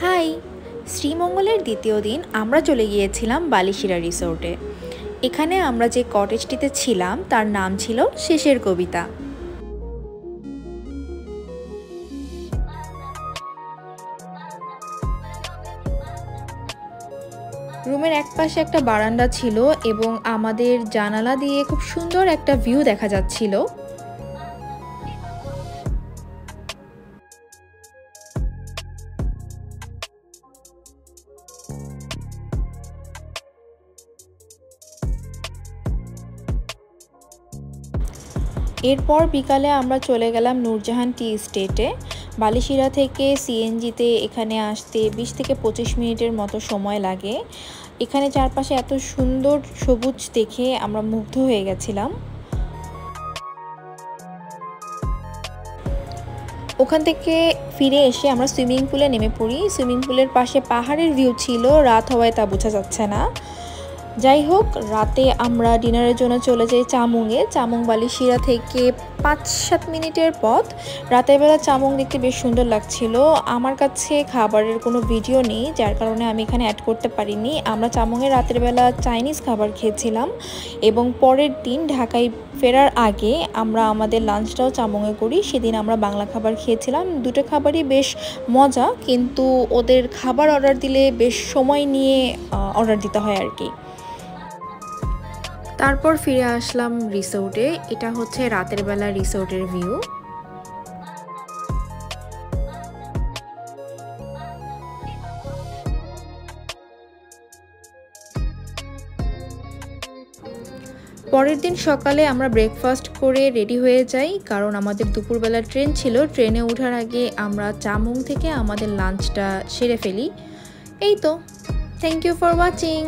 High, শ্রীমঙ্গলের দ্বিতীয় দিন আমরা চলে গিয়েছিলাম বালিশিরা রিসোর্টে। এখানে আমরা যে কটেজটিতে ছিলাম তার নাম ছিল শেষের কবিতা। রুমের একপাশে একটা বারান্দা ছিল এবং আমাদের জানালা দিয়ে খুব সুন্দর একটা ভিউ দেখা যাচ্ছিল। এরপর বিকালে আমরা চলে গেলাম নূরজাহান টি এস্টেটে। বালিশিরা থেকে সিএনজিতে এখানে আসতে 20 থেকে 25 মিনিটের মতো সময় লাগে। এখানে চারপাশে এত সুন্দর সবুজ দেখে আমরা মুগ্ধ হয়ে গেছিলাম। ওখান থেকে ফিরে এসে আমরা সুইমিং পুলে নেমে পড়ি। সুইমিং পুলের পাশে পাহাড়ের ভিউ ছিল, রাত হওয়ায় তা বোঝা যাচ্ছে না। যাই হোক, রাতে আমরা ডিনারের জন্য চলে যাই চামুংয়ে। চামুং বালিশিরা থেকে 5-7 মিনিটের পথ। রাতের বেলা চামুং দেখতে বেশ সুন্দর লাগছিল। আমার কাছে খাবারের কোনো ভিডিও নেই, যার কারণে আমি এখানে অ্যাড করতে পারিনি। আমরা চামুংয়ে রাতের বেলা চাইনিজ খাবার খেয়েছিলাম এবং পরের দিন ঢাকায় ফেরার আগে আমরা আমাদের লাঞ্চটাও চামুংয়ে করি। সেদিন আমরা বাংলা খাবার খেয়েছিলাম। দুটো খাবারই বেশ মজা, কিন্তু ওদের খাবার অর্ডার দিলে বেশ সময় নিয়ে অর্ডার দিতে হয় আর কি। তারপর ফিরে আসলাম রিসোর্টে। এটা হচ্ছে রাতের বেলা রিসোর্টের ভিউ। পরের দিন সকালে আমরা ব্রেকফাস্ট করে রেডি হয়ে যাই, কারণ আমাদের দুপুরবেলা ট্রেন ছিল। ট্রেনে ওঠার আগে আমরা চামুং থেকে আমাদের লাঞ্চটা সেরে ফেলি। এই তো, থ্যাংক ইউ ফর ওয়াচিং।